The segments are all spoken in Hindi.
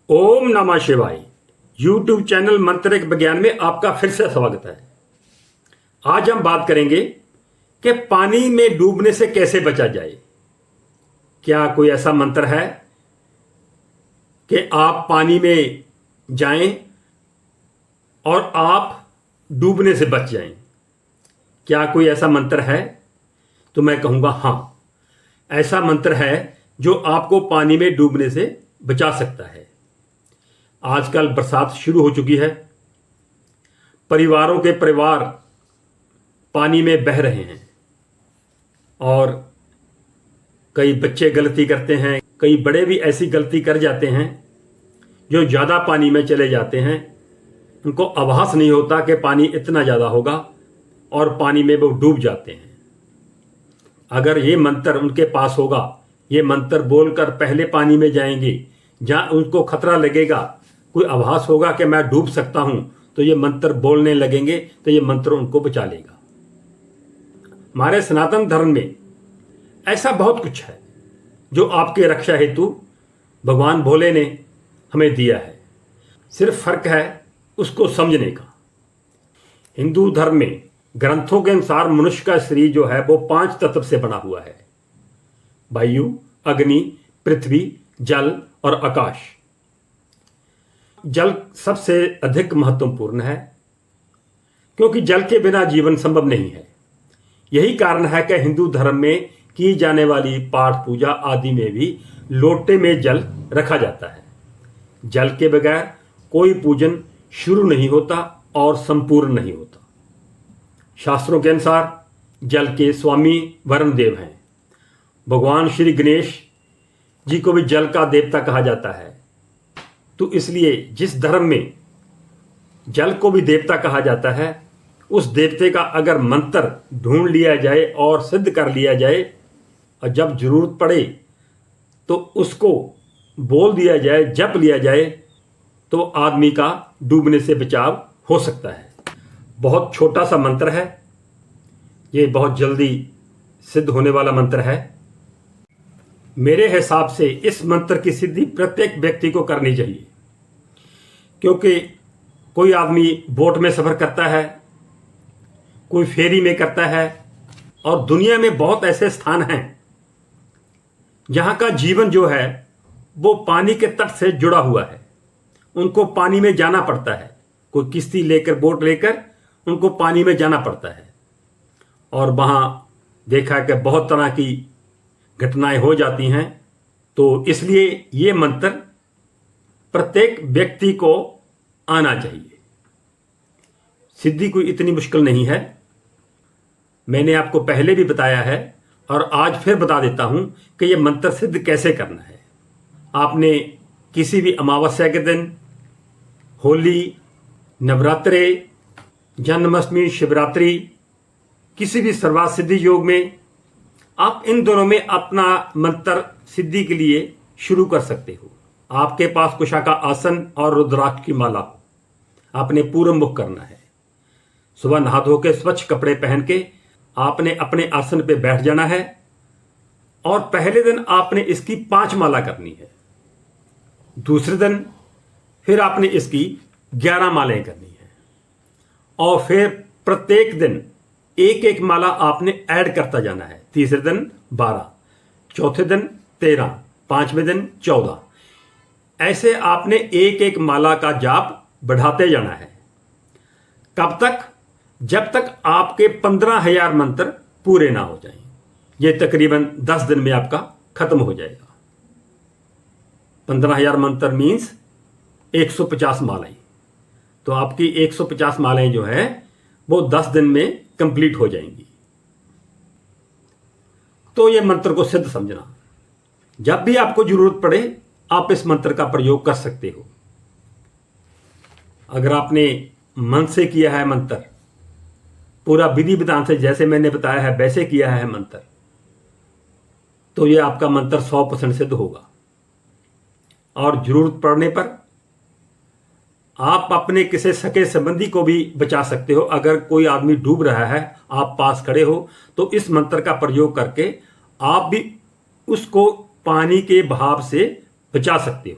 ओम नमः शिवाय। यूट्यूब चैनल मंत्रिक विज्ञान में आपका फिर से स्वागत है। आज हम बात करेंगे कि पानी में डूबने से कैसे बचा जाए। क्या कोई ऐसा मंत्र है कि आप पानी में जाएं और आप डूबने से बच जाएं? क्या कोई ऐसा मंत्र है? तो मैं कहूँगा हाँ, ऐसा मंत्र है जो आपको पानी में डूबने से बचा सकता है। आजकल बरसात शुरू हो चुकी है, परिवारों के परिवार पानी में बह रहे हैं और कई बच्चे गलती करते हैं, कई बड़े भी ऐसी गलती कर जाते हैं जो ज़्यादा पानी में चले जाते हैं। उनको आभास नहीं होता कि पानी इतना ज़्यादा होगा और पानी में वो डूब जाते हैं। अगर ये मंत्र उनके पास होगा, ये मंत्र बोलकर पहले पानी में जाएंगे जहाँ उनको खतरा लगेगा, कोई आभास होगा कि मैं डूब सकता हूं, तो ये मंत्र बोलने लगेंगे तो ये मंत्र उनको बचा लेगा। हमारे सनातन धर्म में ऐसा बहुत कुछ है जो आपके रक्षा हेतु भगवान भोले ने हमें दिया है। सिर्फ फर्क है उसको समझने का। हिंदू धर्म में ग्रंथों के अनुसार मनुष्य का शरीर जो है वो 5 तत्व से बना हुआ है: वायु, अग्नि, पृथ्वी, जल और आकाश। जल सबसे अधिक महत्वपूर्ण है क्योंकि जल के बिना जीवन संभव नहीं है। यही कारण है कि हिंदू धर्म में की जाने वाली पाठ पूजा आदि में भी लोटे में जल रखा जाता है। जल के बगैर कोई पूजन शुरू नहीं होता और संपूर्ण नहीं होता। शास्त्रों के अनुसार जल के स्वामी वरुण देव हैं। भगवान श्री गणेश जी को भी जल का देवता कहा जाता है। तो इसलिए जिस धर्म में जल को भी देवता कहा जाता है, उस देवते का अगर मंत्र ढूंढ लिया जाए और सिद्ध कर लिया जाए और जब जरूरत पड़े तो उसको बोल दिया जाए, जप लिया जाए, तो आदमी का डूबने से बचाव हो सकता है। बहुत छोटा सा मंत्र है, ये बहुत जल्दी सिद्ध होने वाला मंत्र है। मेरे हिसाब से इस मंत्र की सिद्धि प्रत्येक व्यक्ति को करनी चाहिए, क्योंकि कोई आदमी बोट में सफ़र करता है, कोई फेरी में करता है, और दुनिया में बहुत ऐसे स्थान हैं जहाँ का जीवन जो है वो पानी के तट से जुड़ा हुआ है। उनको पानी में जाना पड़ता है, कोई किश्ती लेकर, बोट लेकर उनको पानी में जाना पड़ता है। और वहाँ देखा कि बहुत तरह की घटनाएं हो जाती हैं। तो इसलिए ये मंत्र प्रत्येक व्यक्ति को आना चाहिए। सिद्धि कोई इतनी मुश्किल नहीं है। मैंने आपको पहले भी बताया है और आज फिर बता देता हूं कि यह मंत्र सिद्ध कैसे करना है। आपने किसी भी अमावस्या के दिन, होली, नवरात्रे, जन्माष्टमी, शिवरात्रि, किसी भी सर्वार्थ सिद्धि योग में आप इन दोनों में अपना मंत्र सिद्धि के लिए शुरू कर सकते हो। आपके पास कुशा का आसन और रुद्राक्ष की माला हो। आपने पूर्व मुख करना है। सुबह नहा धो के स्वच्छ कपड़े पहन के आपने अपने आसन पे बैठ जाना है और पहले दिन आपने इसकी 5 माला करनी है। दूसरे दिन फिर आपने इसकी 11 मालाएं करनी है और फिर प्रत्येक दिन एक एक माला आपने ऐड करता जाना है। तीसरे दिन 12, चौथे दिन 13, पांचवें दिन 14। ऐसे आपने एक एक माला का जाप बढ़ाते जाना है। कब तक? जब तक आपके 15,000 मंत्र पूरे ना हो जाएं। ये तकरीबन 10 दिन में आपका खत्म हो जाएगा। 15,000 मंत्र मीन्स 150 मालाएं। तो आपकी 150 मालाएं जो है वो 10 दिन में कंप्लीट हो जाएंगी। तो ये मंत्र को सिद्ध समझना। जब भी आपको जरूरत पड़े आप इस मंत्र का प्रयोग कर सकते हो। अगर आपने मन से किया है मंत्र, पूरा विधि विधान से जैसे मैंने बताया है वैसे किया है मंत्र, तो ये आपका मंत्र 100% सिद्ध होगा। और जरूरत पड़ने पर आप अपने किसी सगे संबंधी को भी बचा सकते हो। अगर कोई आदमी डूब रहा है, आप पास खड़े हो, तो इस मंत्र का प्रयोग करके आप भी उसको पानी के बहाव से बचा सकते हो।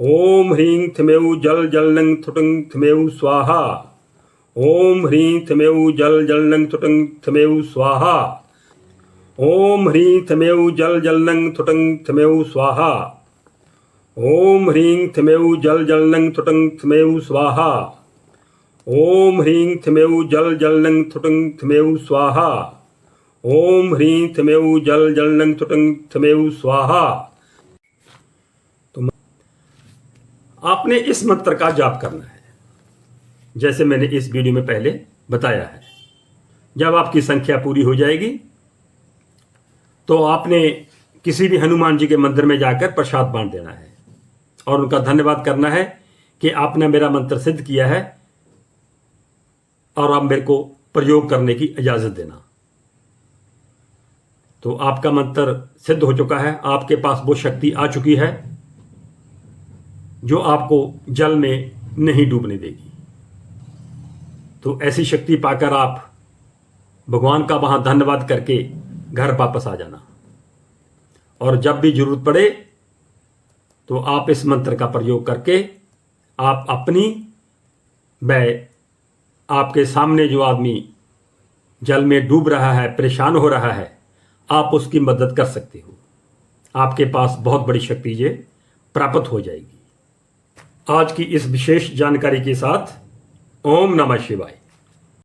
ओम ह्रीं थमेउ जल जलनं थुटं थमेउ स्वाहा। ओम ह्रीं थमेउ जल जलनं थुटं थमेउ स्वाहा। ओम ह्रीं थमेउ जल जलनं थुटं थमेउ स्वाहा। ओम ह्रीं थमेउ जल जलनं थुटं थमेउ स्वाहा। ओम ह्रीं थमेउ जल जलनं थुटं थमेउ स्वाहा। ओम ह्रीं थमेउ जल जलनं थुटं थमेउ स्वाहा। तो आपने इस मंत्र का जाप करना है, जैसे मैंने इस वीडियो में पहले बताया है। जब आपकी संख्या पूरी हो जाएगी तो आपने किसी भी हनुमान जी के मंदिर में जाकर प्रसाद बांट देना है और उनका धन्यवाद करना है कि आपने मेरा मंत्र सिद्ध किया है और आप मेरे को प्रयोग करने की इजाजत देना। तो आपका मंत्र सिद्ध हो चुका है, आपके पास वो शक्ति आ चुकी है जो आपको जल में नहीं डूबने देगी। तो ऐसी शक्ति पाकर आप भगवान का वहां धन्यवाद करके घर वापस आ जाना और जब भी जरूरत पड़े तो आप इस मंत्र का प्रयोग करके आप अपनी व आपके सामने जो आदमी जल में डूब रहा है, परेशान हो रहा है, आप उसकी मदद कर सकते हो। आपके पास बहुत बड़ी शक्ति ये प्राप्त हो जाएगी। आज की इस विशेष जानकारी के साथ ओम नमः शिवाय।